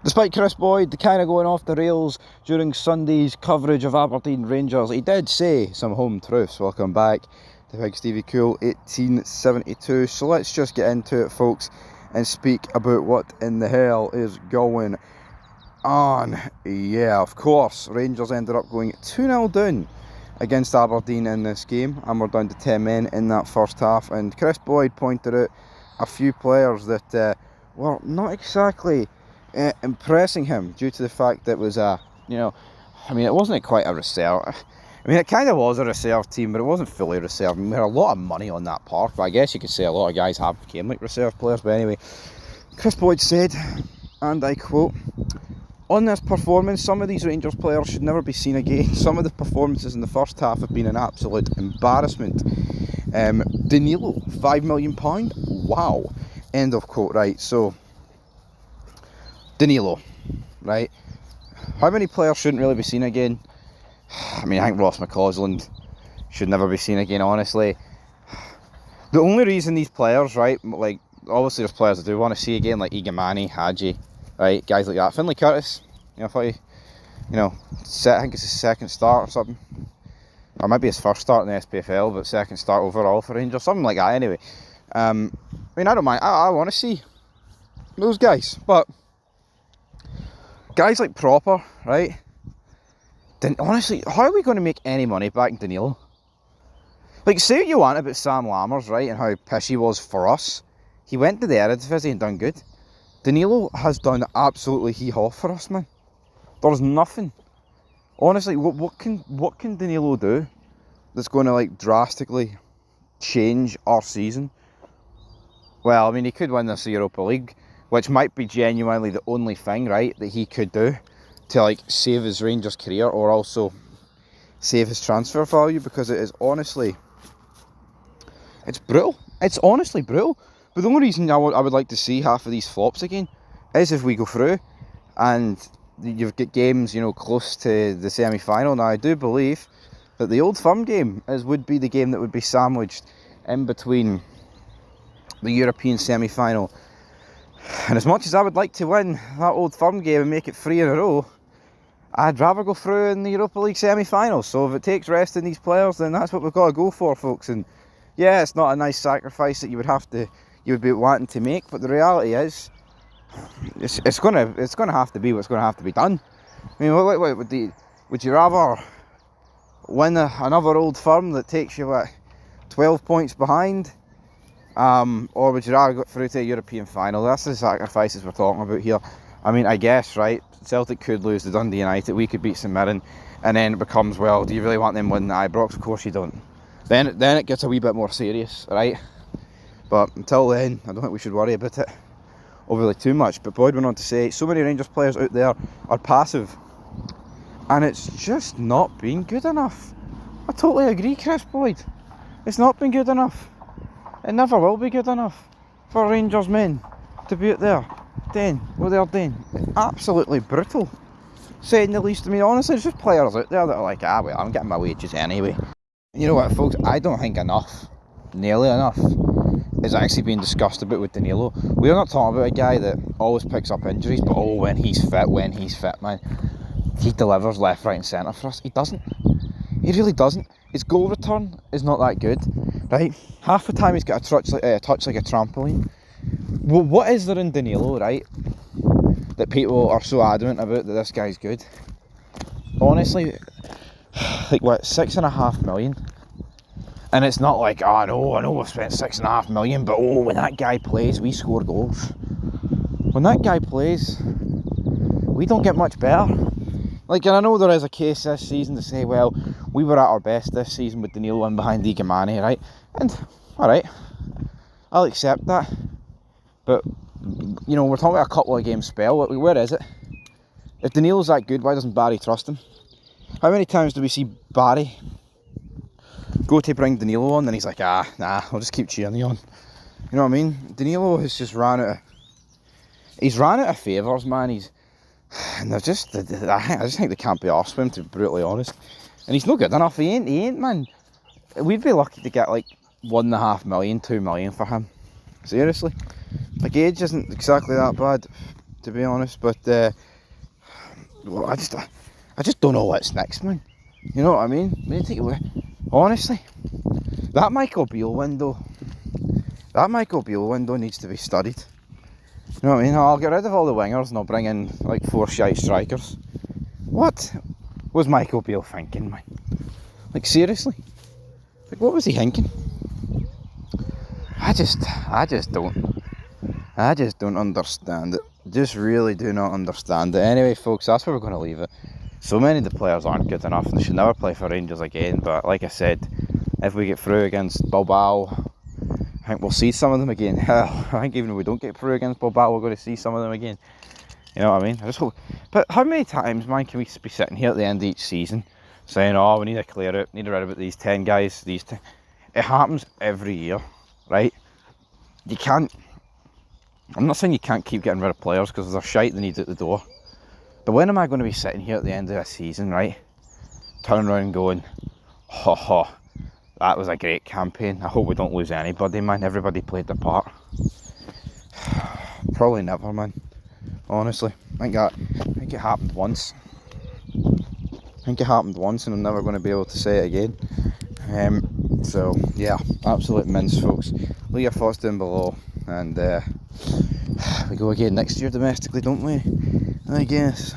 Despite Kris Boyd kind of going off the rails during Sunday's coverage of Aberdeen Rangers, he did say some home truths. Welcome back to Big Stevie Cool 1872. So let's just get into it, folks, and speak about what in the hell is going on. Yeah, of course, Rangers ended up going 2-0 down against Aberdeen in this game, and we're down to 10 men in that first half. And Kris Boyd pointed out a few players that were not exactly impressing him due to the fact that it was it wasn't quite a reserve. I mean, it kind of was a reserve team, but it wasn't fully reserve. I mean, we had a lot of money on that park, but I guess you could say a lot of guys have became like reserve players. But anyway, Kris Boyd said, and I quote, "On this performance, some of these Rangers players should never be seen again. Some of the performances in the first half have been an absolute embarrassment. Danilo, £5 million? Wow." End of quote. Right, so Danilo, right? How many players shouldn't really be seen again? I mean, I think Ross McCausland should never be seen again, honestly. The only reason these players, right, like, obviously there's players I do want to see again, like Igamani, Hadji, right, guys like that. Finlay Curtis, I think it's his second start or something. Or maybe his first start in the SPFL, but second start overall for Rangers, something like that anyway. I mean, I don't mind, I want to see those guys, but guys like Proper, right? Honestly, how are we going to make any money back in Danilo? Like, say what you want about Sam Lammers, right, and how pish he was for us. He went to the Eredivisie and done good. Danilo has done absolutely hee-haw for us, man. There's nothing. Honestly, what can Danilo do that's going to, like, drastically change our season? Well, I mean, he could win this Europa League, which might be genuinely the only thing, right, that he could do to, like, save his Rangers career or also save his transfer value, because it is honestly, it's brutal. It's honestly brutal. But the only reason I would like to see half of these flops again is if we go through and you've got games, close to the semi-final. Now, I do believe that the Old Firm game would be the game that would be sandwiched in between the European semi-final. And as much as I would like to win that Old Firm game and make it 3 in a row, I'd rather go through in the Europa League semi-final. So if it takes resting these players, then that's what we've got to go for, folks. And yeah, it's not a nice sacrifice that you would be wanting to make, but the reality is, it's gonna have to be what's gonna have to be done. I mean, would you rather win another Old Firm that takes you 12 points behind? Or would you rather go through to a European final? That's the sacrifices we're talking about here. I mean, I guess, right, Celtic could lose to Dundee United, we could beat St Mirren, and then it becomes, well, do you really want them winning the Ibrox? Of course you don't. Then it gets a wee bit more serious, right? But until then, I don't think we should worry about it overly too much. But Boyd went on to say, so many Rangers players out there are passive, and it's just not been good enough. I totally agree, Kris Boyd. It's not been good enough. It never will be good enough for Rangers men to be out there doing what they're doing. It's absolutely brutal, saying the least. I mean, honestly, there's just players out there that are like, well, I'm getting my wages anyway. And you know what, folks, I don't think nearly enough, is actually being discussed about with Danilo. We're not talking about a guy that always picks up injuries, but when he's fit, man, he delivers left, right and centre for us. He doesn't. He really doesn't. His goal return is not that good, right? Half the time he's got a touch like a trampoline. Well, what is there in Danilo, right, that people are so adamant about that this guy's good? Honestly, like what, 6.5 million? And it's not like, I know we've spent 6.5 million, but when that guy plays, we score goals. When that guy plays, we don't get much better. Like, and I know there is a case this season to say, well, we were at our best this season with Danilo in behind Igamani, right? And, alright, I'll accept that. But, we're talking about a couple of game spell. Where is it? If Danilo's that good, why doesn't Barry trust him? How many times do we see Barry go to bring Danilo on, and he's like, nah, I'll just keep cheering you on. You know what I mean? Danilo has just ran out of favours, man. And I just think they can't be arsed with him, to be brutally honest. And he's no good enough. He ain't, man. We'd be lucky to get like 1.5 million, 2 million for him. Seriously. Like, age isn't exactly that bad. to be honest. But well, I just don't know what's next, man. You know what I mean? Maybe take it away. Honestly, that Michael Beale window needs to be studied. You know what I mean? I'll get rid of all the wingers and I'll bring in like 4 shite strikers. What was Michael Beale thinking, man? Like, seriously? Like, what was he thinking? I just don't understand it. Just really do not understand it. Anyway, folks, that's where we're going to leave it. So many of the players aren't good enough. They should never play for Rangers again. But like I said, if we get through against Bilbao, I think we'll see some of them again. I think even if we don't get through against Bilbao, we're going to see some of them again. You know what I mean? I just hope. But how many times, man, can we be sitting here at the end of each season saying, oh, we need to clear it, need to rid of these 10 guys, these 10. It happens every year, right? You can't. I'm not saying you can't keep getting rid of players because there's shite they need at the door. But when am I going to be sitting here at the end of this season, right? Turning around and going, ha ha, that was a great campaign. I hope we don't lose anybody, man. Everybody played their part. Probably never, man. Honestly, I think it happened once. And I'm never going to be able to say it again. So, yeah, absolute mince, folks. Leave your thoughts down below. And we go again next year domestically, don't we? I guess.